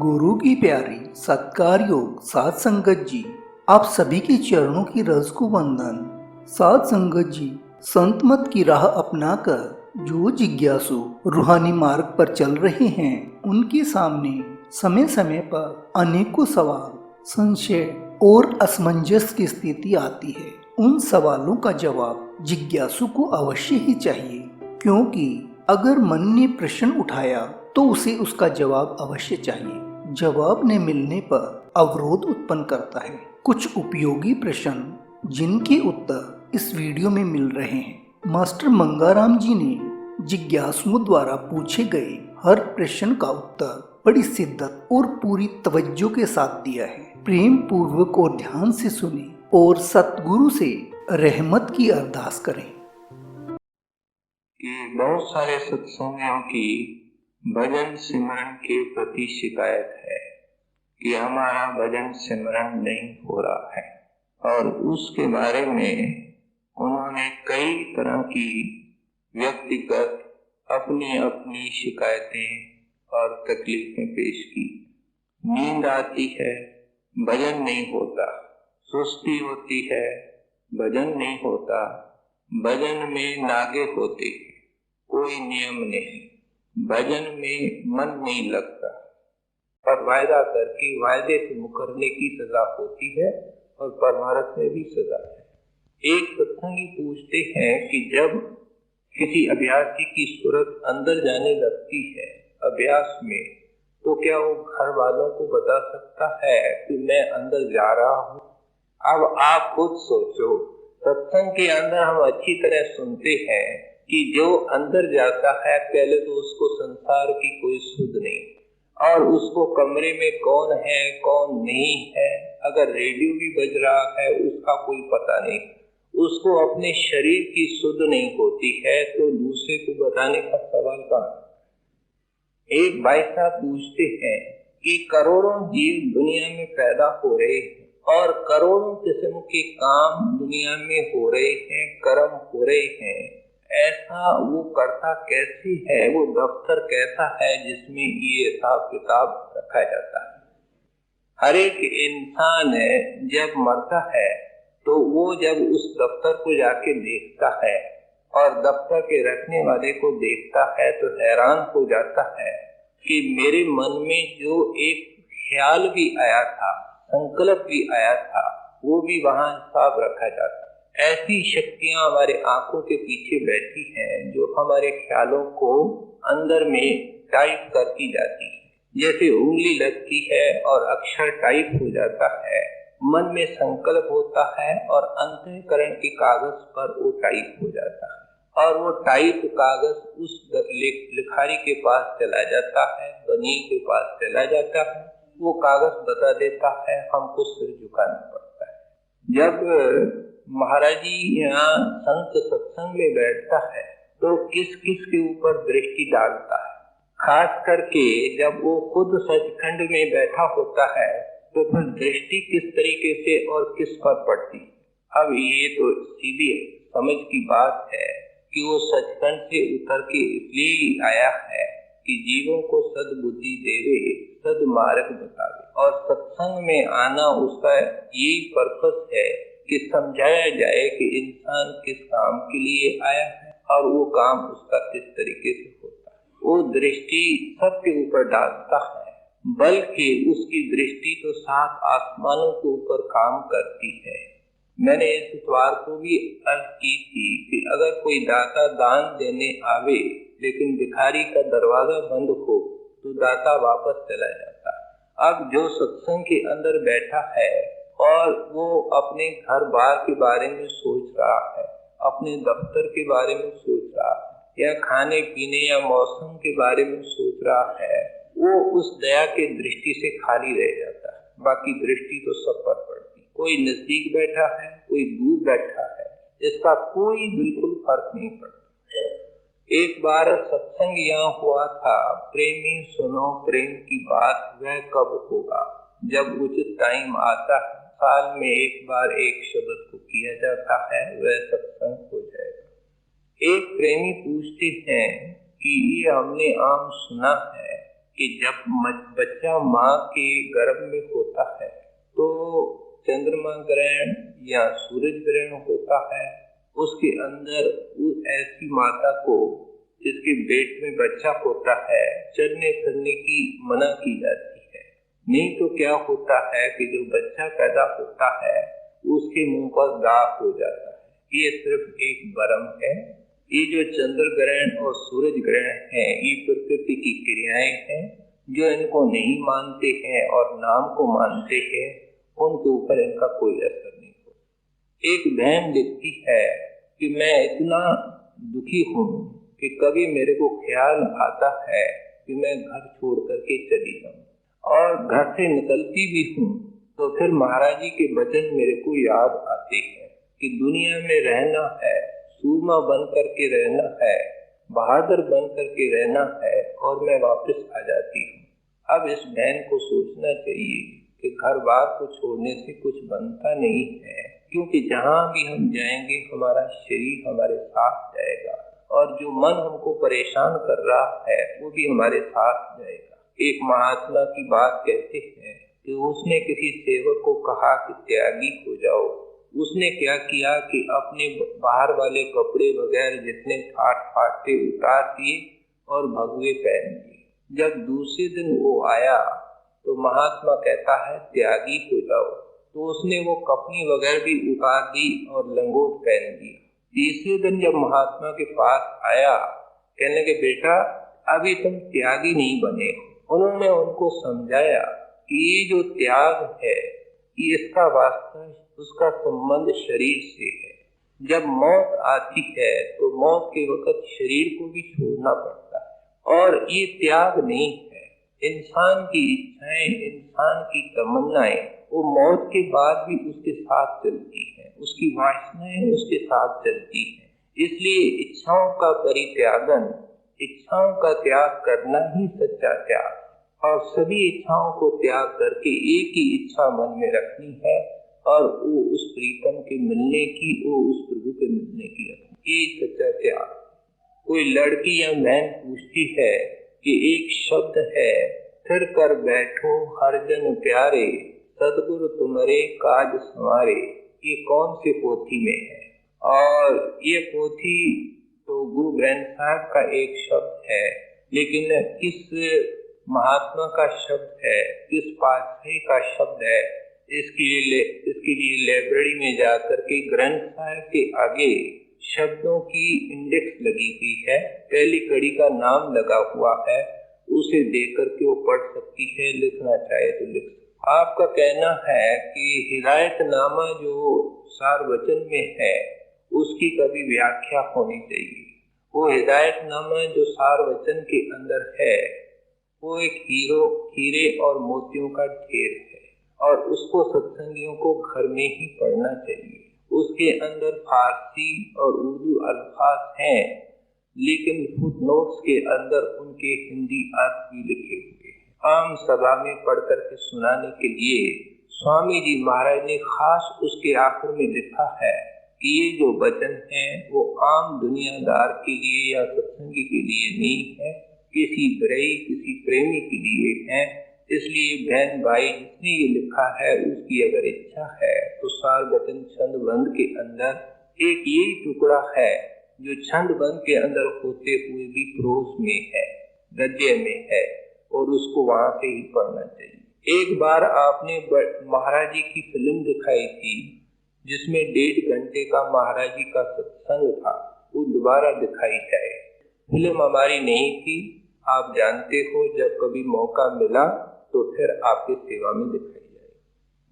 गुरु की प्यारी सत्कार योग साध संगत जी, आप सभी के चरणों की रज को वंदन। साध संगत जी, संत मत की राह अपनाकर जो जिज्ञासु रूहानी मार्ग पर चल रहे हैं, उनके सामने समय समय पर अनेकों सवाल, संशय और असमंजस की स्थिति आती है। उन सवालों का जवाब जिज्ञासु को अवश्य ही चाहिए, क्योंकि अगर मन ने प्रश्न उठाया तो उसे उसका जवाब अवश्य चाहिए। जवाब न मिलने पर अवरोध उत्पन्न करता है। कुछ उपयोगी प्रश्न जिनके उत्तर इस वीडियो में मिल रहे हैं। मास्टर मंगाराम जी ने जिज्ञासुओं द्वारा पूछे गए हर प्रश्न का उत्तर बड़ी शिद्दत और पूरी तवज्जो के साथ दिया है। प्रेम पूर्वक और ध्यान से सुने और सतगुरु से रहमत की अरदास करें। कि बहुत सारे सत्संगियों की भजन सिमरन के प्रति शिकायत है कि हमारा भजन सिमरन नहीं हो रहा है, और उसके बारे में उन्होंने कई तरह की व्यक्तिगत अपनी अपनी शिकायतें और तकलीफें पेश की। नींद आती है, भजन नहीं होता। सुस्ती होती है, भजन नहीं होता। भजन में नागे होते हैं, कोई नियम नहीं। भजन में मन नहीं लगता, पर वायदा करके वायदे से मुकरने की सजा होती है, और परमार्थ में भी सजा है। एक सत्संगी पूछते हैं कि जब किसी अभ्यासी की सूरत अंदर जाने लगती है अभ्यास में, तो क्या वो घर वालों को बता सकता है कि मैं अंदर जा रहा हूँ? अब आप खुद सोचो, सत्संग के अंदर हम अच्छी तरह सुनते हैं कि जो अंदर जाता है पहले तो उसको संसार की कोई सुध नहीं, और उसको कमरे में कौन है कौन नहीं है, अगर रेडियो भी बज रहा है उसका कोई पता नहीं, उसको अपने शरीर की सुध नहीं होती है, तो दूसरे को बताने का सवाल कहाँ? एक भाई साहब पूछते हैं कि करोड़ों जीव दुनिया में पैदा हो रहे हैं और करोड़ों किस्म के काम दुनिया में हो रहे हैं, कर्म हो रहे हैं, ऐसा वो करता कैसे है, वो दफ्तर कैसा है जिसमें ये हिसाब किताब रखा जाता है? हर एक इंसान जब मरता है तो वो जब उस दफ्तर को जाके देखता है और दफ्तर के रखने वाले को देखता है तो हैरान हो जाता है कि मेरे मन में जो एक ख्याल भी आया था, संकल्प भी आया था, वो भी वहां हिसाब रखा जाता है। ऐसी शक्तियां हमारे आंखों के पीछे बैठी हैं जो हमारे ख्यालों को अंदर में टाइप करती जाती है। जैसे उंगली लगती है और अक्षर टाइप हो जाता है, मन में संकल्प होता है और अंतःकरण के कागज पर वो टाइप हो जाता है, और वो टाइप कागज उस लिखारी के पास चला जाता है, बनी के पास चला जाता है, वो कागज बता देता है, हमको सिर झुकाना पड़ता है। जब महाराज जी यहाँ संत सत्संग में बैठता है तो किस किस के ऊपर दृष्टि डालता है? खास करके जब वो खुद सचखंड में बैठा होता है तो फिर दृष्टि किस तरीके से और किस पर पड़ती? अब ये तो सीधी समझ की बात है कि वो सचखंड से उतर के इसलिए आया है कि जीवों को सद्बुद्धि देवे, सद्मार्ग बतावे, और सत्संग में आना उसका यही पर्पस है कि समझाया जाए कि इंसान किस काम के लिए आया है और वो काम उसका किस तरीके से होता है। वो दृष्टि सबके ऊपर डालता है, बल्कि उसकी दृष्टि तो 7 आसमानों के ऊपर काम करती है। मैंने इस इतवार को भी अर्ज की थी कि अगर कोई दाता दान देने आवे लेकिन भिखारी का दरवाजा बंद हो तो दाता वापस चला जाता है। अब जो सत्संग के अंदर बैठा है और वो अपने घर बार के बारे में सोच रहा है, अपने दफ्तर के बारे में सोच रहा है, या खाने पीने या मौसम के बारे में सोच रहा है, वो उस दया के दृष्टि से खाली रह जाता है। बाकी दृष्टि तो सब पर पड़ती, कोई नजदीक बैठा है, कोई दूर बैठा है, इसका कोई बिल्कुल फर्क नहीं पड़ता। एक बार सत्संग यहाँ हुआ था, प्रेमी सुनो प्रेम की बात, वह कब होगा? जब उचित टाइम आता है, साल में एक बार एक शब्द को किया जाता है, वह सत्संग हो जाएगा। एक प्रेमी पूछते हैं कि ये हमने आम सुना है कि जब बच्चा माँ के गर्भ में होता है तो चंद्रमा ग्रहण या सूरज ग्रहण होता है। उसके अंदर ऐसी माता को जिसके पेट में बच्चा होता है चलने फिरने की मना की जाती है। नहीं तो क्या होता है कि जो बच्चा पैदा होता है उसके मुंह पर दाग हो जाता है। ये सिर्फ एक भ्रम है। ये जो चंद्र ग्रहण और सूरज ग्रहण है ये प्रकृति की क्रियाएं हैं। जो इनको नहीं मानते हैं और नाम को मानते हैं उनके ऊपर इनका कोई असर नहीं होता। एक बहन लिखती है कि मैं इतना दुखी हूँ कि कभी मेरे को ख्याल आता है कि मैं घर छोड़ करके चली जाऊँ और घर से निकलती भी हूँ तो फिर महाराज जी के वचन मेरे को याद आते हैं कि दुनिया में रहना है, सूरमा बन करके रहना है, बहादुर बन करके रहना है और मैं वापस आ जाती हूँ। अब इस बहन को सोचना चाहिए कि घर बार को छोड़ने से कुछ बनता नहीं है, क्योंकि जहाँ भी हम जाएंगे हमारा शरीर हमारे साथ जाएगा और जो मन हमको परेशान कर रहा है वो भी हमारे साथ जाएगा। एक महात्मा की बात कहते हैं कि उसने किसी सेवक को कहा कि त्यागी हो जाओ। उसने क्या किया कि अपने बाहर वाले कपड़े वगैरह जितने फाट थे उतार दिए और भगवे पहन दिए। जब दूसरे दिन वो आया तो महात्मा कहता है त्यागी हो जाओ, तो उसने वो कपनी वगैरह भी उतार दी और लंगोट पहन दी। तीसरे दिन जब महात्मा के पास आया कहने लगे बेटा अभी तुम त्यागी नहीं बने। उन्होंने उनको समझाया कि ये जो त्याग है ये इसका वास्ता उसका संबंध शरीर से है। जब मौत आती है तो मौत के वक्त शरीर को भी छोड़ना पड़ता है और ये त्याग नहीं है। इंसान की इच्छाएं, इंसान की तमन्नाएं वो मौत के बाद भी उसके साथ चलती हैं, उसकी वासनाएं उसके साथ चलती हैं। इसलिए इच्छाओं का परित्यागन, इच्छाओं का त्याग करना ही सच्चा त्याग और सभी इच्छाओं को त्याग करके एक ही इच्छा मन में रखनी है और वो उस प्रीतम के मिलने की, वो उस प्रभु के मिलने की रखनी। ये सच्चा त्याग। कोई लड़की या बहन पूछती है कि एक शब्द है फिर कर बैठो हर जन प्यारे, सदगुरु तुम्हारे काज संवारे, ये कौन से पोथी में है? और ये पोथी तो गुरु ग्रंथ साहब का एक शब्द है, लेकिन किस महात्मा का शब्द है, किस पातशाही का शब्द है, इसके लिए लाइब्रेरी में जाकर के ग्रंथ साहब के आगे शब्दों की इंडेक्स लगी हुई है, पहली कड़ी का नाम लगा हुआ है, उसे देख करके वो पढ़ सकती है, लिखना चाहे तो लिख सकती। आपका कहना है कि हिदायतनामा जो सार वचन में है उसकी कभी व्याख्या होनी चाहिए। वो हिदायतनामा जो सार वचन के अंदर है वो एक हीरे और मोतियों का ढेर है और उसको सत्संगियों को घर में ही पढ़ना चाहिए। उसके अंदर फारसी और उर्दू अल्फाज हैं, लेकिन फुटनोट्स के अंदर उनके हिंदी अर्थ भी लिखे हुए हैं। आम सभा में पढ़ करके सुनाने के लिए स्वामी जी महाराज ने खास उसके आखिर में लिखा है कि ये जो वचन है वो आम दुनियादार के लिए या सत्संगी के लिए नहीं है, किसी ब्रही किसी प्रेमी के लिए है। इसलिए बहन भाई जिसने ये लिखा है उसकी अगर इच्छा है तो सार वचन छंद बंद के अंदर एक यही टुकड़ा है जो छंद बंद के अंदर होते हुए भी प्रोज में है, गद्य में है और उसको वहां से ही पढ़ना चाहिए। एक बार आपने महाराज जी की फिल्म दिखाई थी जिसमें 1.5 घंटे का महाराज जी का सत्संग था, वो दोबारा दिखाई जाए। फिल्म हमारी नहीं थी, आप जानते हो, जब कभी मौका मिला तो फिर आपकी सेवा में दिखाई जाए।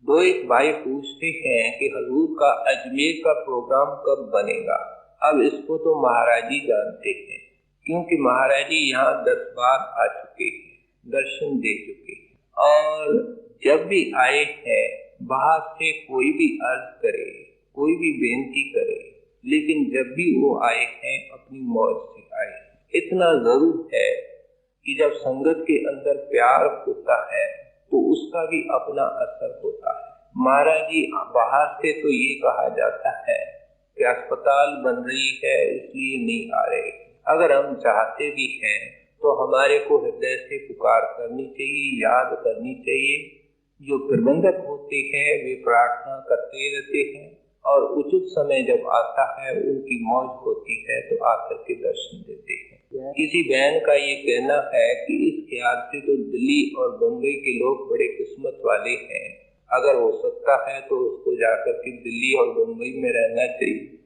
दो एक भाई पूछते हैं कि हजूर का अजमेर का प्रोग्राम कब बनेगा। अब इसको तो महाराज जी जानते हैं, क्योंकि महाराज जी यहाँ 10 बार आ चुके हैं, दर्शन दे चुके हैं और जब भी आए हैं बाहर से कोई भी अर्ज करे, कोई भी बेनती करे, लेकिन जब भी वो आए हैं अपनी मौज से आए। इतना जरूर है कि जब संगत के अंदर प्यार होता है तो उसका भी अपना असर होता है। महाराज जी बाहर से तो ये कहा जाता है कि अस्पताल बन रही है इसलिए नहीं आ रहे। अगर हम चाहते भी हैं तो हमारे को हृदय से पुकार करनी चाहिए, याद करनी चाहिए। जो प्रबंधक होते हैं वे प्रार्थना करते रहते हैं और उचित समय जब आता है, उनकी मौज होती है तो आकर के दर्शन देते हैं। किसी बहन का ये कहना है कि इस ख्याल से तो दिल्ली और बम्बई के लोग बड़े किस्मत वाले हैं, अगर हो सकता है तो उसको जाकर के दिल्ली और बम्बई में रहना चाहिए।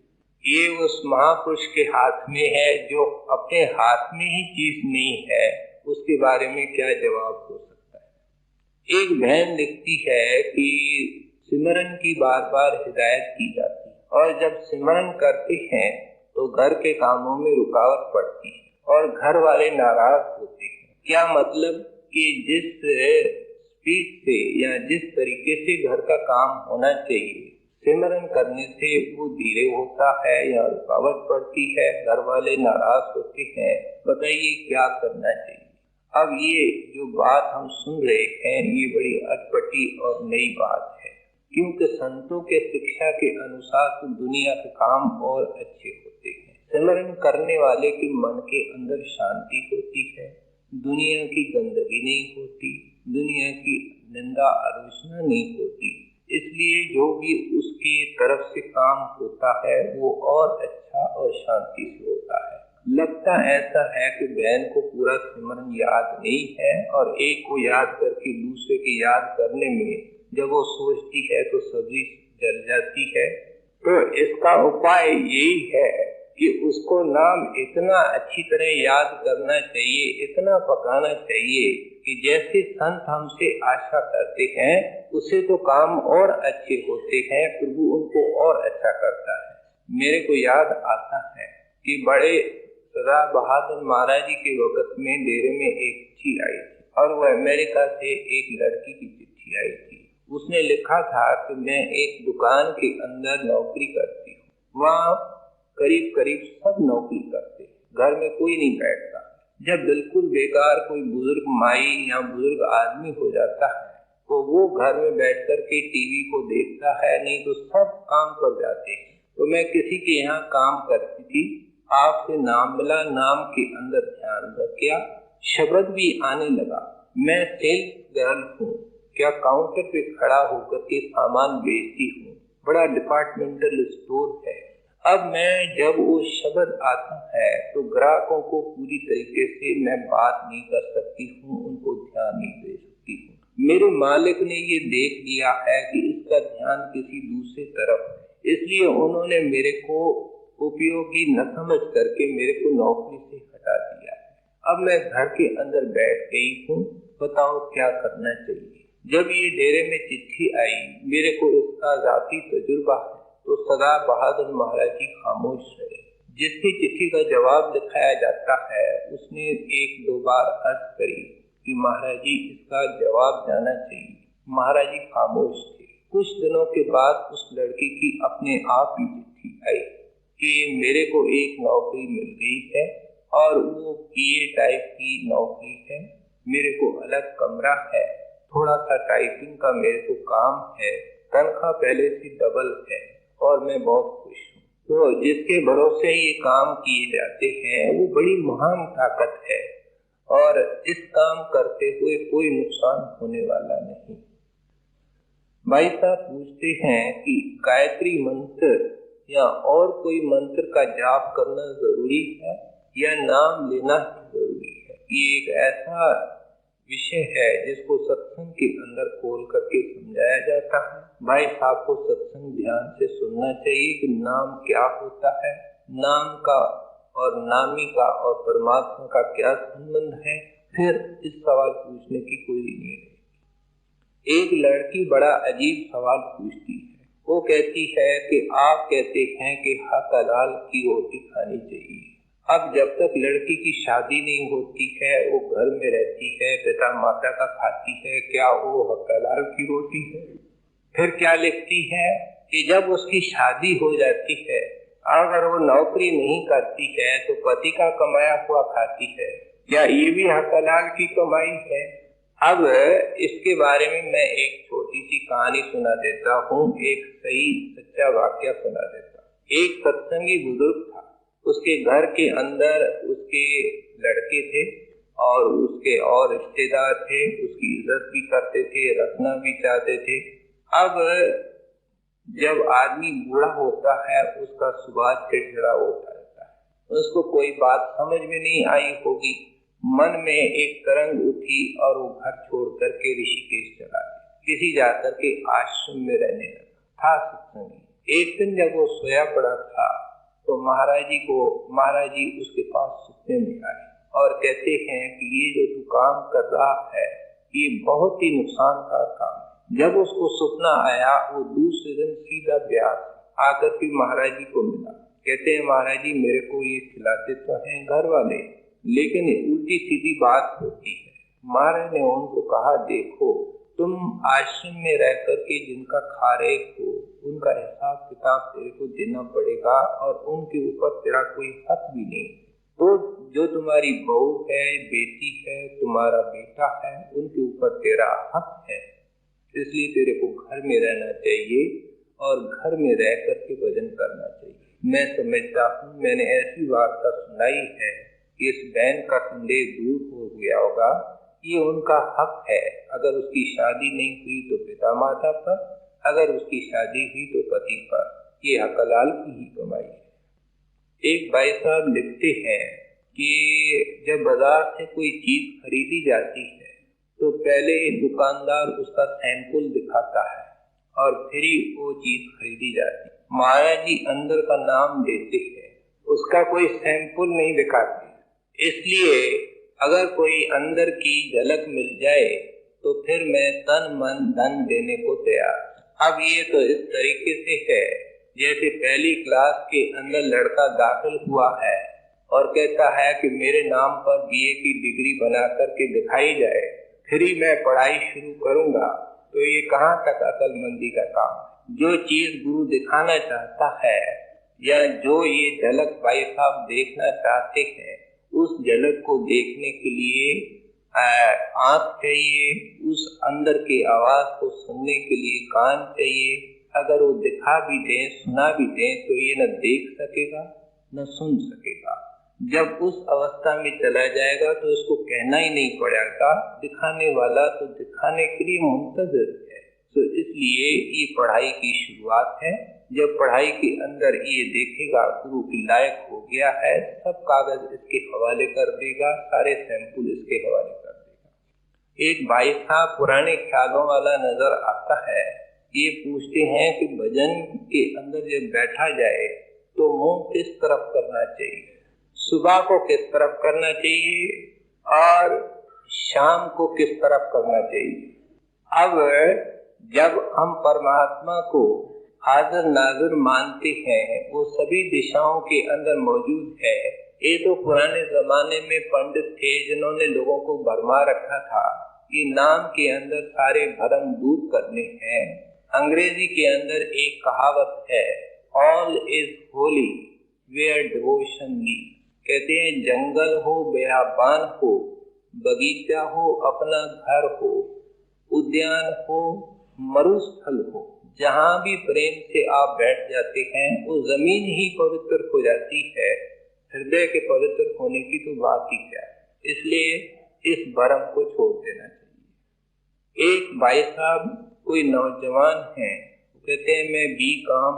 ये उस महापुरुष के हाथ में है, जो अपने हाथ में ही चीज नहीं है उसके बारे में क्या जवाब हो सकता है। एक बहन लिखती है कि सिमरन की बार बार हिदायत की जाती है और जब सिमरन करते हैं तो घर के कामों में रुकावट पड़ती है और घर वाले नाराज होते हैं। क्या मतलब कि जिस स्पीड से या जिस तरीके से घर का काम होना चाहिए, सिमरन करने से वो धीरे होता है या रुकावट पड़ती है, घर वाले नाराज होते हैं। बताइए क्या करना चाहिए। अब ये जो बात हम सुन रहे हैं ये बड़ी अटपटी और नई बात है, क्योंकि संतों के शिक्षा के अनुसार तो दुनिया के काम और अच्छे होते हैं। सिमरन करने वाले के मन के अंदर शांति होती है, दुनिया की गंदगी नहीं होती, दुनिया की निंदा आलोचना नहीं होती। इसलिए जो भी उसकी तरफ से काम होता है वो और अच्छा और शांति से होता है। लगता ऐसा है कि बहन को पूरा सिमरन याद नहीं है और एक को याद करके दूसरे की याद करने में जब वो सोचती है तो सब्जी जल जाती है। तो इसका उपाय यही है कि उसको नाम इतना अच्छी तरह याद करना चाहिए, इतना पकाना चाहिए कि जैसे संत हमसे आशा करते हैं उससे तो काम और अच्छे होते हैं, प्रभु उनको और अच्छा करता है। मेरे को याद आता है कि बड़े सरदार बहादुर महाराज जी के वक्त में डेरे में एक चिट्ठी आई थी और वह अमेरिका से एक लड़की की चिट्ठी आई थी। उसने लिखा था कि मैं एक दुकान के अंदर नौकरी करती हूँ, वहाँ करीब करीब सब नौकरी करते, घर में कोई नहीं बैठता। जब बिल्कुल बेकार कोई बुजुर्ग माई या बुजुर्ग आदमी हो जाता है तो वो घर में बैठ कर के टीवी को देखता है, नहीं तो सब काम कर जाते हैं। तो मैं किसी के यहाँ काम करती थी, आपसे नाम मिला, नाम के अंदर ध्यान रख गया, शब्द भी आने लगा। मैं सेल्स गर्ल हूँ, क्या काउंटर पे खड़ा होकर के सामान बेचती हूँ, बड़ा डिपार्टमेंटल स्टोर है। अब मैं जब वो शब्द आता है तो ग्राहकों को पूरी तरीके से मैं बात नहीं कर सकती हूँ, उनको ध्यान नहीं दे सकती हूँ। मेरे मालिक ने ये देख लिया है कि इसका ध्यान किसी दूसरे तरफ है, इसलिए उन्होंने मेरे को उपयोगी न समझ करके मेरे को नौकरी से हटा दिया है। अब मैं घर के अंदर बैठ गई हूँ, बताओ क्या करना चाहिए। जब ये डेरे में चिट्ठी आई, मेरे को इसका जाती तजुर्बा है, तो सरदार बहादुर महाराज जी खामोश रहे। जिसकी चिट्ठी का जवाब दिखाया जाता है उसने एक दो बार अर्ज करी कि महाराज जी इसका जवाब जाना चाहिए। महाराज जी खामोश थे। कुछ दिनों के बाद उस लड़की की अपने आप ही चिट्ठी आई कि मेरे को एक नौकरी मिल गई है और वो पीए टाइप की नौकरी है, मेरे को अलग कमरा है, थोड़ा सा टाइपिंग का मेरे को काम है, तनख्वाह पहले से डबल है और मैं बहुत खुश हूँ। तो जिसके भरोसे ये काम किए जाते हैं वो बड़ी महान ताकत है और इस काम करते हुए कोई नुकसान होने वाला नहीं। भाई साहब पूछते हैं कि गायत्री मंत्र या और कोई मंत्र का जाप करना जरूरी है या नाम लेना जरूरी है। ये एक ऐसा विषय है जिसको सत्संग के अंदर खोल करके समझाया जाता है। भाई साहब को सत्संग ध्यान से सुनना चाहिए कि नाम क्या होता है, नाम का और नामी का और परमात्मा का क्या संबंध है। फिर इस सवाल पूछने की कोई नहीं है। एक लड़की बड़ा अजीब सवाल पूछती है। वो कहती है कि आप कहते हैं कि हक हलाल की रोटी खानी चाहिए। अब जब तक लड़की की शादी नहीं होती है वो घर में रहती है, पिता माता का खाती है, क्या वो हक हलाल की रोटी है? फिर क्या लिखती है कि जब उसकी शादी हो जाती है अगर वो नौकरी नहीं करती है तो पति का कमाया हुआ खाती है, क्या ये भी हक हलाल की कमाई है? अब इसके बारे में मैं एक छोटी सी कहानी सुना देता हूँ, एक सही सच्चा वाक्य सुना देता हूँ। एक सत्संगी बुजुर्ग था, उसके घर के अंदर उसके लड़के थे और उसके और रिश्तेदार थे, उसकी इज्जत भी करते थे, रखना भी चाहते थे। अब जब आदमी बूढ़ा होता है उसका स्वभाव चिड़चिड़ा होता रहता है, उसको कोई बात समझ में नहीं आई होगी, मन में एक तरंग उठी और वो घर छोड़ करके ऋषिकेश चला गया, किसी जाकर के आश्रम में रहने लगा था सत्संगी। एक दिन जब वो सोया पड़ा था तो महाराज जी उसके पास सपने में आए और कहते हैं कि ये जो तू काम कर रहा है ये बहुत ही नुकसान का काम है। जब उसको सपना आया वो दूसरे दिन सीधा ब्यास आकर के महाराज जी को मिला। कहते हैं महाराज जी मेरे को ये खिलाते तो हैं घर वाले, लेकिन उल्टी सीधी बात होती है। महाराज ने उनको कहा देखो तुम आश्रम में रह करके जिनका खा रहे हो उनका हिसाब किताब तेरे को देना पड़ेगा और उनके ऊपर तेरा कोई हक भी नहीं। तो जो तुम्हारी बहू है, बेटी है, तुम्हारा बेटा है, उनके ऊपर तेरा हक है, इसलिए तेरे को घर में रहना चाहिए और घर में रह करके भजन करना चाहिए। मैं समझता हूँ मैंने ऐसी वार्ता सुनाई है कि इस बहन का संदेह दूर हो गया होगा। ये उनका हक है, अगर उसकी शादी नहीं हुई तो पिता माता पर, अगर उसकी शादी हुई तो पति पर, ये हकलाल की ही कमाई है। एक भाई साहब लिखते हैं कि जब बाजार से कोई चीज खरीदी जाती है तो पहले दुकानदार उसका सैंपल दिखाता है और फिर ही वो चीज खरीदी जाती है। महाराज जी अंदर का नाम देते हैं, उसका कोई सैंपल नहीं दिखाते। इसलिए अगर कोई अंदर की झलक मिल जाए तो फिर मैं तन मन धन देने को तैयार। अब ये तो इस तरीके से है जैसे पहली क्लास के अंदर लड़का दाखिल हुआ है और कहता है कि मेरे नाम पर बीए की डिग्री बना करके दिखाई जाए, फिर ही मैं पढ़ाई शुरू करूंगा। तो ये कहाँ तक अकलमंदी का काम है। जो चीज गुरु दिखाना चाहता है या जो ये झलक भाई साहब देखना चाहते हैं, उस झलक को देखने के लिए आंख चाहिए, उस अंदर की आवाज को सुनने के लिए कान चाहिए। अगर वो दिखा भी दें, सुना भी दें तो ये न देख सकेगा न सुन सकेगा। जब उस अवस्था में चला जाएगा तो उसको कहना ही नहीं पड़ेगा, दिखाने वाला तो दिखाने के लिए मुंतज़िर है। तो इसलिए ये पढ़ाई की शुरुआत है। जब पढ़ाई के अंदर ये देखेगा गुरु की लायक हो गया है, सब कागज इसके हवाले कर देगा, सारे सैंपल इसके हवाले कर देगा। एक भाई साहब पुराने ख्यालों वाला नजर आता है। ये पूछते हैं कि भजन के अंदर जब बैठा जाए तो मुंह किस तरफ करना चाहिए, सुबह को किस तरफ करना चाहिए और शाम को किस तरफ करना चाहिए। अब जब हम परमात्मा को हाजिर नाजिर मानते हैं, वो सभी दिशाओं के अंदर मौजूद है। ये तो पुराने जमाने में पंडित थे जिन्होंने लोगों को भरमा रखा था। ये नाम के अंदर सारे भरम दूर करने हैं। अंग्रेजी के अंदर एक कहावत है, all is holy where devotion leaves. कहते हैं जंगल हो, बेयाबान हो, बगीचा हो, अपना घर हो, उद्यान हो, मरुस्थल हो, जहाँ भी प्रेम से आप बैठ जाते हैं वो जमीन ही पवित्र हो जाती है। हृदय के पवित्र होने की तो बात ही क्या है। इसलिए इस भरम को छोड़ देना चाहिए। एक भाई साहब कोई नौजवान है, कहते हैं मैं B.Com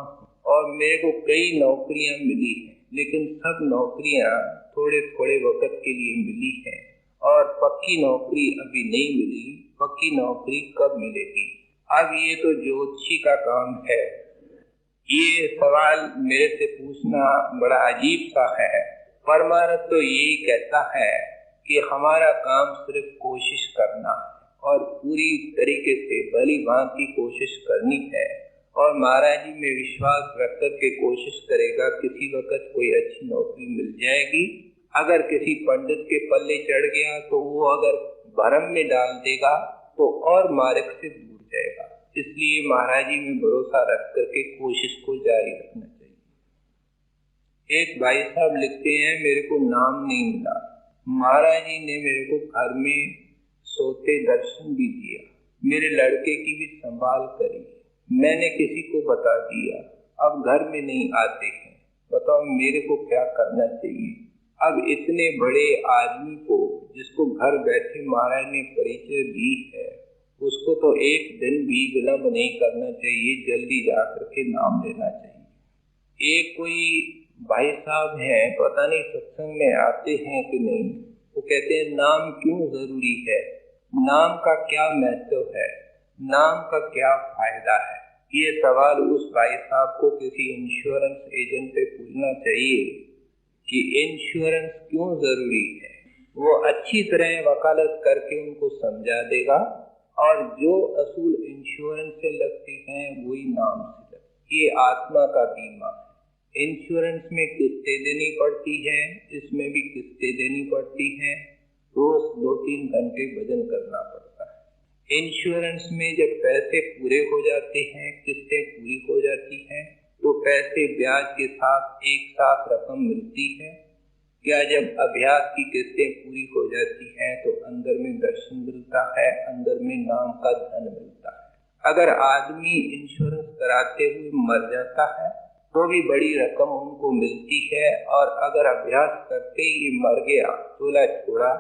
और मेरे को कई नौकरियां मिली हैं, लेकिन सब नौकरियां थोड़े थोड़े वक्त के लिए मिली हैं और पक्की नौकरी अभी नहीं मिली। पक्की नौकरी कब मिलेगी? अब ये तो ज्योतिषी का काम है। ये सवाल मेरे से पूछना बड़ा अजीब सा है। परमार्थ तो यही कहता है कि हमारा काम सिर्फ कोशिश करना और पूरी तरीके से भली भांति कोशिश करनी है। और महाराज जी में विश्वास रख कर के कोशिश करेगा, किसी वक्त कोई अच्छी नौकरी मिल जाएगी। अगर किसी पंडित के पल्ले चढ़ गया तो वो अगर भरम में डाल देगा तो और मार्ग से दूर जाएगा। इसलिए महाराज जी में भरोसा रख करके कोशिश को जारी रखना चाहिए। एक भाई साहब लिखते हैं मेरे को नाम नहीं मिला, महाराज जी ने मेरे को घर में सोते दर्शन भी दिया, मेरे लड़के की भी संभाल करी, मैंने किसी को बता दिया, अब घर में नहीं आते हैं, बताओ मेरे को क्या करना चाहिए। अब इतने बड़े आदमी को, जिसको घर बैठे महाराज ने परिचय दी है, उसको तो एक दिन भी विलंब नहीं करना चाहिए, जल्दी जा करके नाम लेना चाहिए। एक कोई भाई साहब हैं, पता नहीं सत्संग में आते हैं कि नहीं, वो कहते हैं नाम क्यों जरूरी है, नाम का क्या महत्व है, नाम का क्या फायदा है। ये सवाल उस भाई साहब को किसी इंश्योरेंस एजेंट से पूछना चाहिए कि इंश्योरेंस क्यों जरूरी है। वो अच्छी तरह वकालत करके उनको समझा देगा, और जो असूल इंश्योरेंस से लगते हैं वही नाम से लगते। ये आत्मा का बीमा है। इंश्योरेंस में किस्तें देनी पड़ती है, इसमें भी किस्तें देनी पड़ती हैं, रोज 2-3 घंटे भजन करना पड़ता है। इंश्योरेंस में जब पैसे पूरे हो जाते हैं, किस्तें पूरी हो जाती हैं, तो पैसे ब्याज के साथ एक साथ रकम मिलती है। क्या जब अभ्यास की किस्तें पूरी हो जाती हैं तो अंदर में दर्शन मिलता है, अंदर में नाम का धन मिलता है। अगर आदमी इंश्योरेंस कराते हुए मर जाता है तो भी बड़ी रकम उनको मिलती है, और अगर अभ्यास करते ही मर गया, चोला छोड़ा,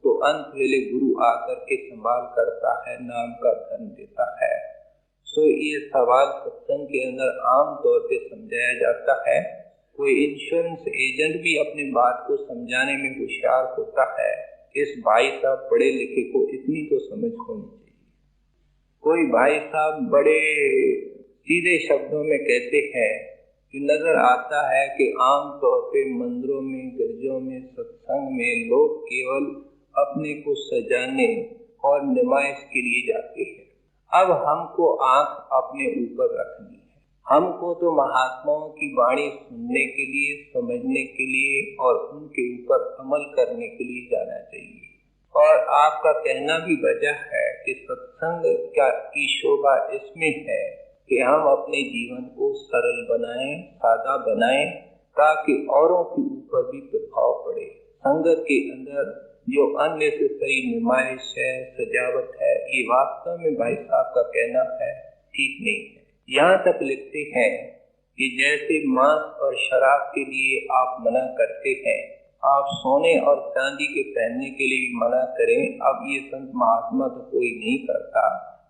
तो अंत वेले गुरु आकर के संभाल करता है, नाम का धन देता है। सो ये सवाल सत्संग के अंदर आम तौर पे समझाया जाता है। कोई इंश्योरेंस एजेंट भी अपनी बात को समझाने में होशियार होता है। इस भाई साहब पढ़े लिखे को इतनी तो समझ होनी चाहिए। कोई भाई साहब बड़े सीधे शब्दों में कहते हैं कि नजर आता है कि आम तौर पे मंदिरों में, गिरजों में, सत्संग में लोग केवल अपने को सजाने और नुमाइश के लिए जाते हैं। अब हमको आंख अपने ऊपर रखनी है। हमको तो महात्माओं की वाणी सुनने के लिए, समझने के लिए और उनके ऊपर अमल करने के लिए जाना चाहिए। और आपका कहना भी वजह है कि सत्संग की शोभा इसमें है कि हम अपने जीवन को सरल बनाएं, सादा बनाएं, ताकि औरों के ऊपर भी प्रभाव पड़े। संगत के अंदर जो अननेसेसरी नुमाइश है, सजावट है, ये वास्तव में भाई साहब का कहना है ठीक नहीं है। यहाँ तक लिखते हैं कि जैसे मांस और शराब के लिए आप मना करते हैं, आप सोने और चांदी के पहनने के लिए भी मना करें। अब ये संत महात्मा तो कोई नहीं करता,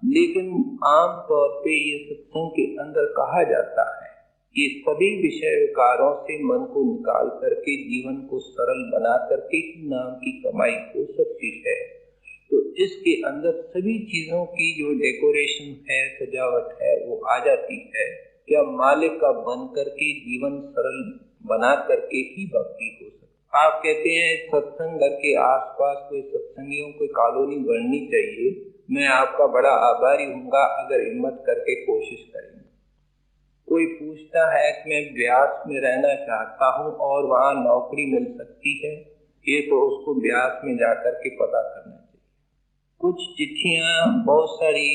लेकिन आम तौर पे ये सत्संग के अंदर कहा जाता है कि सभी विषय विकारों से मन को निकाल करके जीवन को सरल बना करके ही नाम की कमाई हो सकती है। तो इसके अंदर सभी चीजों की जो डेकोरेशन है, सजावट है, वो आ जाती है। क्या मालिक का बन करके जीवन सरल बना करके ही भक्ति हो सकती। आप कहते हैं सत्संग घर के आसपास कोई सत्संगियों की कॉलोनी बननी चाहिए। मैं आपका बड़ा आभारी हूँगा अगर हिम्मत करके कोशिश करेंगे। कोई पूछता है कि मैं ब्यास में रहना चाहता हूँ और वहाँ नौकरी मिल सकती है, ये तो उसको ब्यास में जाकर के पता करना चाहिए। कुछ चिट्ठियाँ बहुत सारी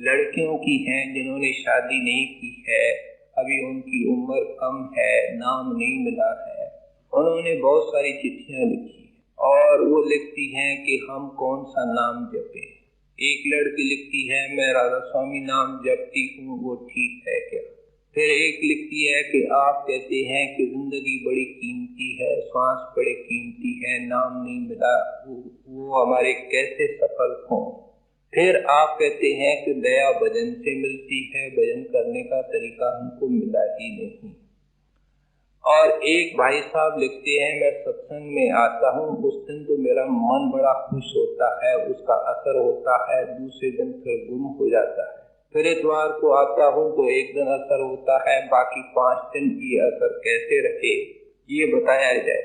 लड़कियों की हैं जिन्होंने शादी नहीं की है, अभी उनकी उम्र कम है, नाम नहीं मिला है, उन्होंने बहुत सारी चिट्ठियाँ लिखी और वो लिखती हैं कि हम कौन सा नाम जपें। एक लड़की लिखती है मैं राधा स्वामी नाम जपती हूँ, वो ठीक है क्या। फिर एक लिखती है कि आप कहते हैं कि जिंदगी बड़ी कीमती है, श्वास बड़े कीमती है, नाम नहीं मिला, वो हमारे कैसे सफल हों। फिर आप कहते हैं कि दया भजन से मिलती है, भजन करने का तरीका हमको मिला ही नहीं। और एक भाई साहब लिखते हैं मैं सत्संग में आता हूँ, उस दिन तो मेरा मन बड़ा खुश होता है, उसका असर होता है, दूसरे दिन फिर गुम हो जाता है। फिर इतवार को आता हूँ तो एक दिन असर होता है, बाकी 5 दिन ये असर कैसे रहे ये बताया जाए।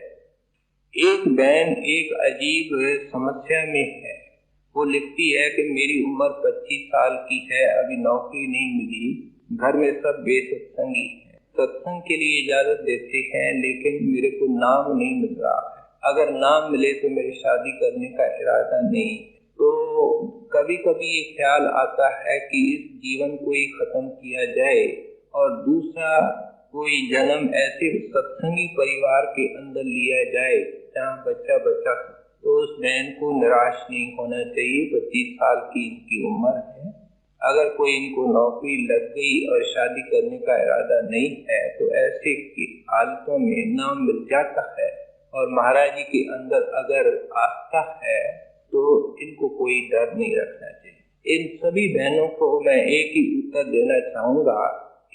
एक बहन एक अजीब समस्या में है। वो लिखती है कि मेरी उम्र 25 साल की है, अभी नौकरी नहीं मिली, घर में सब बेसत्संगी है, सत्संग के लिए इजाजत देते हैं लेकिन मेरे को नाम नहीं मिल रहा है। अगर नाम मिले तो मेरी शादी करने का इरादा नहीं। तो कभी कभी ये ख्याल आता है कि इस जीवन को ही खत्म किया जाए और दूसरा कोई जन्म ऐसे सत्संगी परिवार के अंदर लिया जाए जहाँ बच्चा बच्चा। तो उस बहन को निराश नहीं होना चाहिए। 25 साल की इनकी उम्र है। अगर कोई इनको नौकरी लग गई और शादी करने का इरादा नहीं है तो ऐसे की हालतों में नाम मिल जाता है और महाराज जी के अंदर अगर आस्था है तो इनको कोई डर नहीं रखना चाहिए। इन सभी बहनों को मैं एक ही उत्तर देना चाहूंगा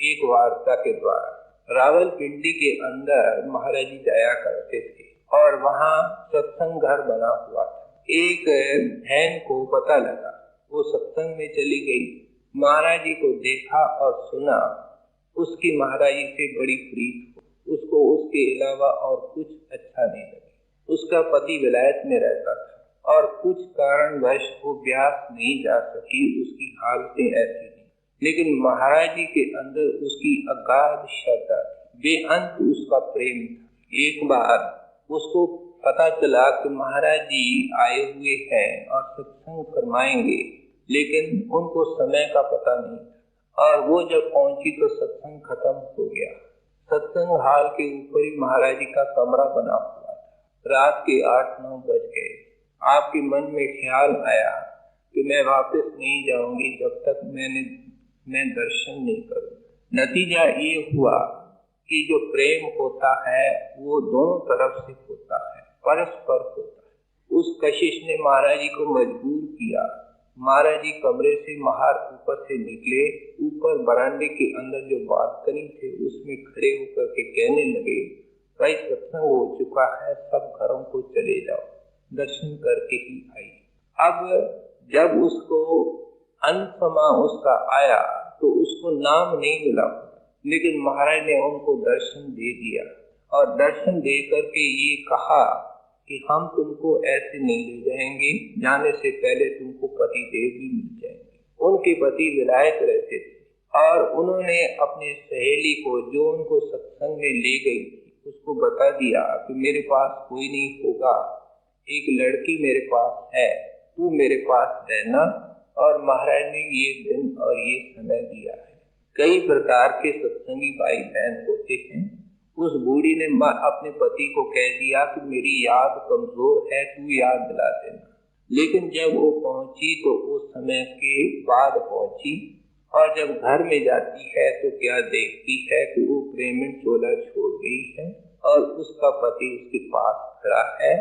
एक वार्ता के द्वारा। रावलपिंडी के अंदर महाराज जी जाया करते थे और वहाँ सत्संग घर बना हुआ था। एक बहन को पता लगा, वो सत्संग में चली गई, महाराज जी को देखा और सुना, उसकी महाराज जी से बड़ी प्रीत हो, उसको उसके अलावा और कुछ अच्छा नहीं लगा। उसका पति विलायत में रहता था और कुछ कारणवश वो ब्यास नहीं जा सकी, उसकी हालतें ऐसी थी, लेकिन महाराज जी के अंदर उसकी अगाध श्रद्धा, बेअंत उसका प्रेम था। एक बार उसको पता चला कि महाराज जी आए हुए हैं और सत्संग फरमाएंगे, लेकिन उनको समय का पता नहीं था और वो जब पहुंची तो सत्संग खत्म हो गया। सत्संग हाल के ऊपर ही महाराज जी का कमरा बना हुआ था। रात के 8-9 बज गए। आपके मन में ख्याल आया कि मैं वापस नहीं जाऊंगी जब तक मैं दर्शन नहीं करूं। नतीजा ये हुआ कि जो प्रेम होता है वो दोनों तरफ से होता है, परस्पर होता है। उस कशिश ने महाराज जी को मजबूर किया। महाराज जी कमरे से बाहर ऊपर से निकले, ऊपर बरामदे के अंदर जो बालकनी थे उसमें खड़े होकर के कहने लगे, भाई सत्संग हो चुका है, सब घरों को चले जाओ, दर्शन करके ही आई। अब जब उसको अंत समय उसका आया तो उसको नाम नहीं मिला, लेकिन महाराज ने उनको दर्शन दे दिया और दर्शन दे करके ये कहा कि हम तुमको ऐसे नहीं ले जाएंगे, जाने से पहले तुमको पति देव भी मिल जाएंगे। उनके पति विलायत रहते थे और उन्होंने अपनी सहेली को जो उनको सत्संग में ले गई उसको बता दिया कि मेरे पास कोई नहीं होगा, एक लड़की मेरे पास है, तू मेरे पास रहना। और महाराज ने ये दिन और ये समय दिया है। कई प्रकार के सत्संगी भाई बहन होते हैं। उस बूढ़ी ने अपने पति को कह दिया कि मेरी याद कमजोर है, तू याद दिला देना। लेकिन जब वो पहुंची तो उस समय के बाद पहुंची और जब घर में जाती है तो क्या देखती है कि वो प्रेमिन चोला छोड़ गई है और उसका पति उसके पास खड़ा है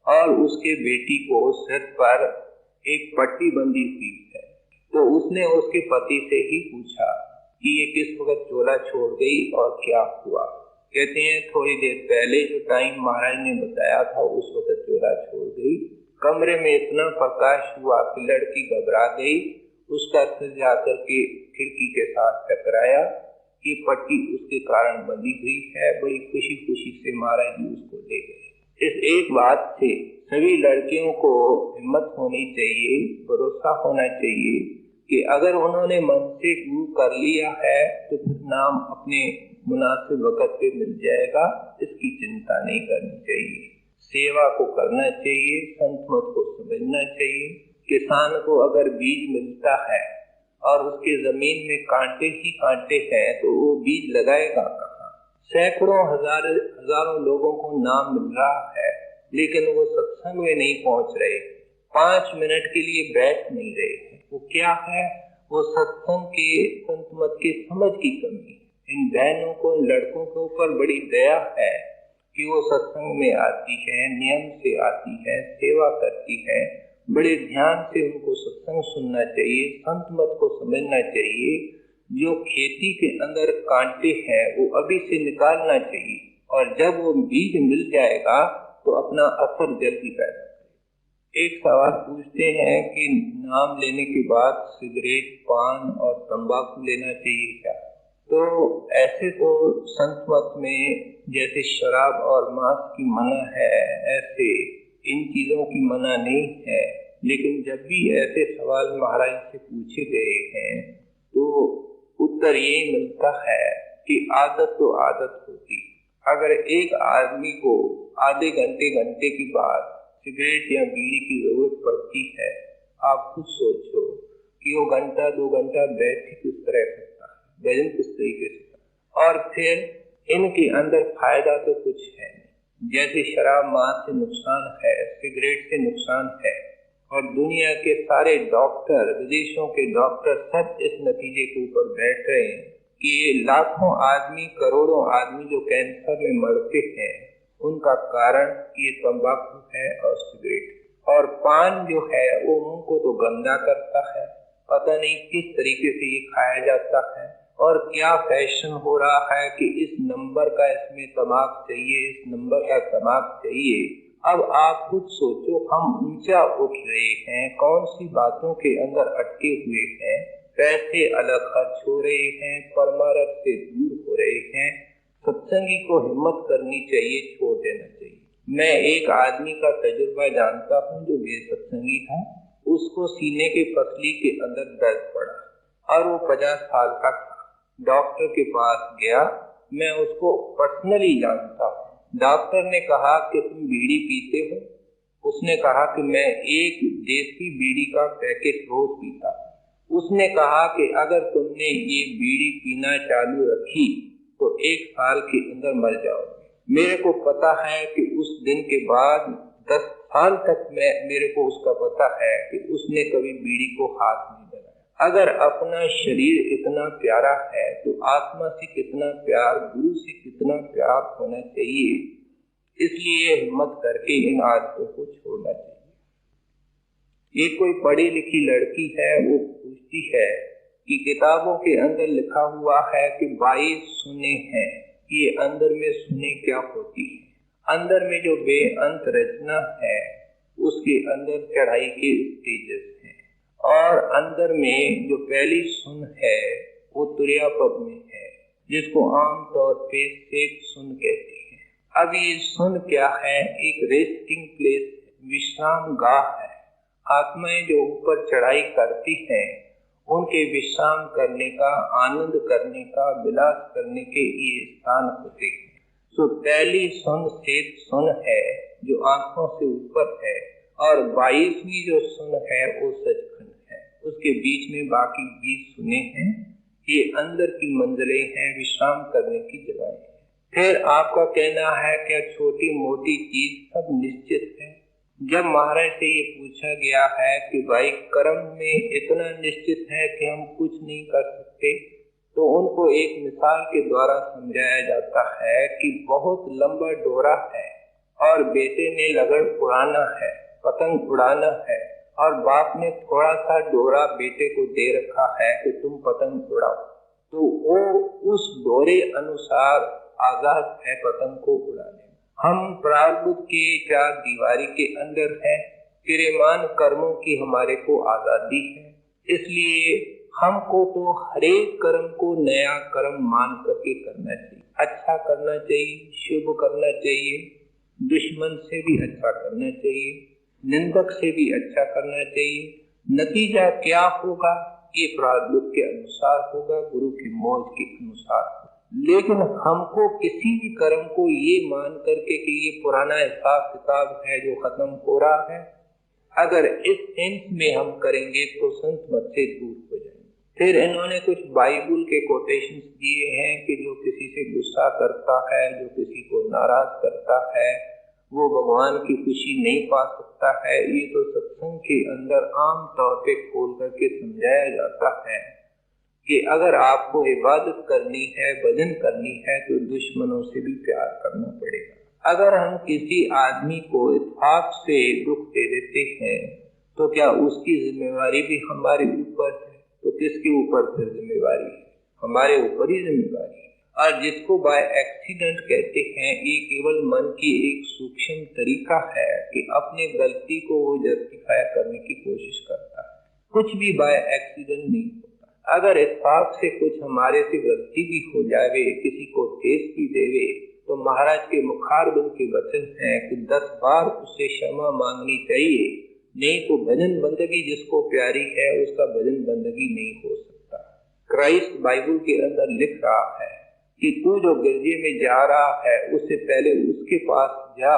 और उसके बेटी को सिर पर एक पट्टी बंधी हुई है। तो उसने उसके पति से ही पूछा कि ये किस वक्त चोला छोड़ गई और क्या हुआ। कहते हैं थोड़ी देर पहले जो टाइम महाराज ने बताया था उस वक्त चोला छोड़ गई। कमरे में इतना प्रकाश हुआ कि लड़की घबरा गई, उसका सिर जाकर के खिड़की के साथ टकराया कि पट्टी उसके कारण बंधी हुई है। बड़ी खुशी खुशी से महाराज जी उसको ले गए। इस एक बात से सभी लड़कियों को हिम्मत होनी चाहिए, भरोसा होना चाहिए कि अगर उन्होंने मन से गुरु कर लिया है तो फिर नाम अपने मुनासिब वक्त पे मिल जाएगा, इसकी चिंता नहीं करनी चाहिए। सेवा को करना चाहिए, संत मत को समझना चाहिए। किसान को अगर बीज मिलता है और उसके जमीन में कांटे ही कांटे हैं तो वो बीज लगाएगा कहाँ। सैकड़ों हजारों लोगों को नाम मिल रहा है लेकिन वो सत्संग में नहीं पहुंच रहे, 5 मिनट के लिए बैठ नहीं रहे। वो क्या है? वो सत्संग के संत मत की समझ की कमी। इन बहनों को, लड़कों के ऊपर बड़ी दया है कि वो सत्संग में आती है, नियम से आती है, सेवा करती है। बड़े ध्यान से उनको सत्संग सुनना चाहिए, संत मत को समझना चाहिए। जो खेती के अंदर कांटे हैं वो अभी से निकालना चाहिए और जब वो बीज मिल जाएगा तो अपना असर जल्दी पैदा। एक सवाल पूछते हैं कि नाम लेने के बाद सिगरेट, पान और तंबाकू लेना चाहिए क्या? तो ऐसे तो संत मत में जैसे शराब और मांस की मना है, ऐसे इन चीजों की मना नहीं है। लेकिन जब भी ऐसे सवाल महाराज से पूछे गए हैं तो उत्तर ये मिलता है कि आदत तो आदत होती। अगर एक आदमी को आधे घंटे के बाद सिगरेट या बीड़ी की जरूरत पड़ती है, आप खुद सोचो कि वो घंटा 2 घंटा बैठ के किस तरह सकता है, भजन किस तरीके से। और फिर इनके अंदर फायदा तो कुछ है नहीं। जैसे शराब मांस से नुकसान है, सिगरेट से नुकसान है और दुनिया के सारे डॉक्टर, विदेशों के डॉक्टर सब इस नतीजे के ऊपर बैठ रहे हैं कि ये लाखों आदमी, करोड़ों आदमी जो कैंसर में मरते हैं उनका कारण ये तंबाकू है और सिगरेट। और पान जो है वो मुंह को तो गंदा करता है, पता नहीं किस तरीके से ये खाया जाता है और क्या फैशन हो रहा है कि इस नंबर का इसमें तमाक चाहिए, इस नंबर का तमाक चाहिए। अब आप खुद सोचो, हम ऊंचा उठ रहे हैं, कौन सी बातों के अंदर अटके हुए हैं, पैसे अलग खर्च हो रहे हैं, परमारथ से दूर हो रहे हैं। सत्संगी को हिम्मत करनी चाहिए, छोड़ देना चाहिए। मैं एक आदमी का तजुर्बा जानता हूँ जो बेसत्संगी था, उसको सीने के पसली के अंदर दर्द पड़ा और वो 50 साल का था। डॉक्टर के पास गया, मैं उसको पर्सनली जानता हूँ। डॉक्टर ने कहा कि तुम बीड़ी पीते हो? उसने कहा कि मैं एक देसी बीड़ी का पैकेट रोज पीता। उसने कहा कि अगर तुमने ये बीड़ी पीना चालू रखी तो 1 साल के अंदर मर जाओगे। मेरे को पता है कि उस दिन के बाद 10 साल तक मेरे को उसका पता है कि उसने कभी बीड़ी को हाथ नहीं लगाया। अगर अपना शरीर इतना प्यारा है तो आत्मा से कितना प्यार, गुरु से कितना प्यार होना चाहिए। इसलिए हिम्मत करके इन आदतों को छोड़ना चाहिए। एक कोई पढ़ी लिखी लड़की है, वो पूछती है कि किताबों के अंदर लिखा हुआ है कि 22 सुने हैं, ये अंदर में सुने क्या होती है? अंदर में जो बेअंत रचना है उसके अंदर चढ़ाई के स्टेजेस हैं और अंदर में जो पहली सुन है वो तुरिया पद में है, जिसको आमतौर पे सेठ सुन कहते हैं। अब ये सुन क्या है? एक रेस्टिंग प्लेस, विश्राम गाह है। आत्माएं जो ऊपर चढ़ाई करती हैं उनके विश्राम करने का, आनंद करने का, विलास करने के ये स्थान होते हैं। तो पहली सुन सेठ सुन है जो आंखों से ऊपर है और 22वीं जो सुन है वो सचखंड है। उसके बीच में बाकी 20 सुने हैं, ये अंदर की मंजिलें हैं, विश्राम करने की जगह है। फिर आपका कहना है क्या छोटी मोटी चीज सब निश्चित है? जब महाराज से ये पूछा गया है कि भाई कर्म में इतना निश्चित है कि हम कुछ नहीं कर सकते, तो उनको एक मिसाल के द्वारा समझाया जाता है कि बहुत लंबा डोरा है और बेटे ने लगन उड़ाना है, पतंग उड़ाना है और बाप ने थोड़ा सा डोरा बेटे को दे रखा है कि तुम पतंग उड़ाओ, तो वो उस डोरे अनुसार आजाद है पतंग को उड़ाने। हम प्रारब्ध के 4 दीवारी के अंदर है, क्रियमान कर्मों की हमारे को आजादी है। इसलिए हमको तो हर एक कर्म को नया कर्म मान करके करना चाहिए। अच्छा करना चाहिए, शुभ करना चाहिए, दुश्मन से भी अच्छा करना चाहिए, निंदक से भी अच्छा करना चाहिए। नतीजा क्या होगा ये प्रारब्ध के अनुसार होगा, गुरु की मौज के अनुसार। लेकिन हमको किसी भी कर्म को ये मान करके कि ये पुराना हिसाब किताब है जो खत्म हो रहा है, अगर इस सेंस में हम करेंगे तो संत मत से दूर हो जाएंगे। फिर इन्होंने कुछ बाइबल के कोटेशंस दिए हैं कि जो किसी से गुस्सा करता है, जो किसी को नाराज करता है, वो भगवान की खुशी नहीं पा सकता है। ये तो सत्संग के अंदर आम तौर पे खोल करके समझाया जाता है कि अगर आपको इबादत करनी है, भजन करनी है, तो दुश्मनों से भी प्यार करना पड़ेगा। अगर हम किसी आदमी को इत्तेफाक से दुख दे देते हैं तो क्या उसकी जिम्मेवारी भी हमारे ऊपर है? तो किसके ऊपर फिर जिम्मेवारी है? हमारे ऊपर ही जिम्मेवारी है। और जिसको बाय एक्सीडेंट कहते हैं, ये केवल मन की एक सूक्ष्म तरीका है कि अपने गलती को वो जस्टिफाई करने की कोशिश करता है। कुछ भी बाय एक्सीडेंट नहीं होता। अगर इत्तेफाक से कुछ हमारे से गलती भी हो जाए, किसी को ठेस भी देवे, तो महाराज के मुखारबिंद के वचन है कि 10 बार उसे क्षमा मांगनी चाहिए, नहीं तो भजन बंदगी जिसको प्यारी है उसका भजन बंदगी नहीं हो सकता। क्राइस्ट बाइबल के अंदर लिख रहा है कि तू जो गिरजे में जा रहा है उससे पहले उसके पास जा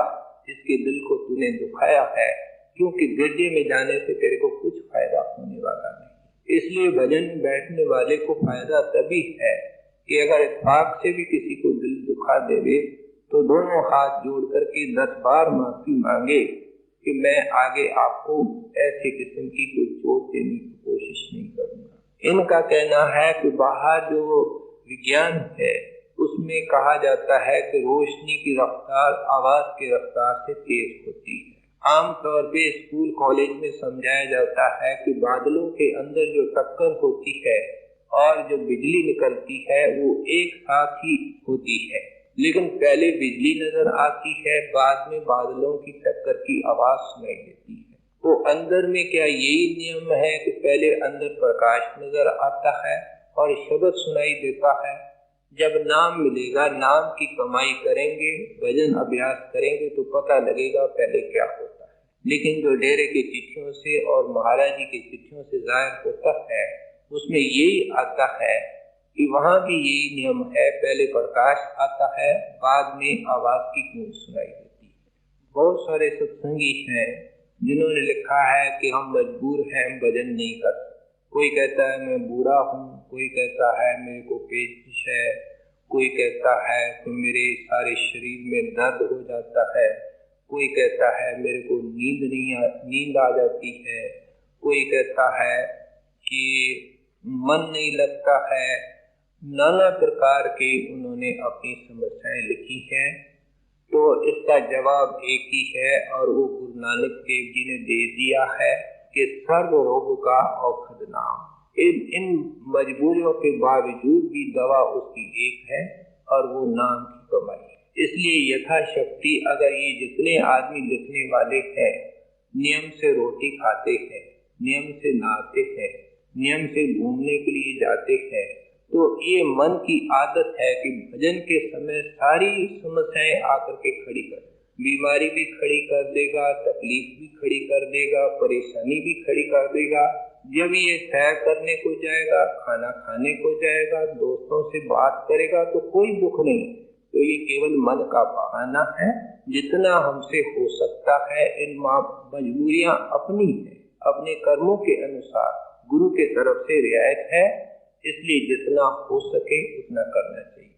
जिसके दिल को तूने दुखाया है, क्योंकि गिरजे में जाने से तेरे को कुछ फायदा होने वाला नहीं। इसलिए भजन बैठने वाले को फायदा तभी है कि अगर इत्तेफाक से भी किसी को दिल दुखा देवे तो दोनों हाथ जोड़ करके 10 बार माफी मांगे कि मैं आगे आपको ऐसे किस्म की कोई चोट देने की कोशिश नहीं करूंगा। इनका कहना है कि बाहर जो विज्ञान है उसमें कहा जाता है कि रोशनी की रफ्तार आवाज की रफ्तार से तेज होती है। आमतौर पे स्कूल कॉलेज में समझाया जाता है कि बादलों के अंदर जो टक्कर होती है और जो बिजली निकलती है वो एक साथ ही होती है, लेकिन पहले बिजली नजर आती है, बाद में बादलों की टक्कर की आवाज सुनाई देती है। तो अंदर में क्या यही नियम है कि पहले अंदर प्रकाश नजर आता है और शब्द सुनाई देता है? जब नाम मिलेगा, नाम की कमाई करेंगे, भजन अभ्यास करेंगे तो पता लगेगा पहले क्या होता है। लेकिन जो डेरे की चिट्ठियों से और महाराज जी की चिट्ठियों से जाहिर होता है उसमें यही आता है कि वहां भी यही नियम है, पहले प्रकाश आता है, बाद में आवाज की गूंज सुनाई देती है। बहुत सारे सत्संगी हैं जिन्होंने लिखा है कि हम मजबूर हैं, हम भजन नहीं कर सकते। कोई कहता है मैं बूढ़ा हूँ, कोई कहता है मेरे को पेचिश है, कोई कहता है कि मेरे सारे शरीर में दर्द हो जाता है, कोई कहता है मेरे को नींद आ जाती है, कोई कहता है कि मन नहीं लगता है। नाना प्रकार के उन्होंने अपनी समस्याएं लिखी हैं। तो इसका जवाब एक ही है और वो गुरु नानक देव जी ने दे दिया है कि सर्व रोग का औषध नाम। इन मजबूरियों के बावजूद भी दवा उसकी एक है और वो नाम की कमाई। इसलिए यथाशक्ति अगर ये जितने आदमी लिखने वाले हैं नियम से रोटी खाते हैं, नियम से नहाते हैं, नियम से घूमने के लिए जाते हैं, तो ये मन की आदत है कि भजन के समय सारी समस्याएं आकर के खड़ी कर, बीमारी भी खड़ी कर देगा, तकलीफ भी खड़ी कर देगा, परेशानी भी खड़ी कर देगा। जब ये सैर करने को जाएगा, खाना खाने को जाएगा, दोस्तों से बात करेगा तो कोई दुख नहीं। तो ये केवल मन का बहाना है। जितना हमसे हो सकता है इन मजबूरियां अपनी है, अपने कर्मों के अनुसार गुरु के तरफ से रियायत है, इसलिए जितना हो सके उतना करना चाहिए।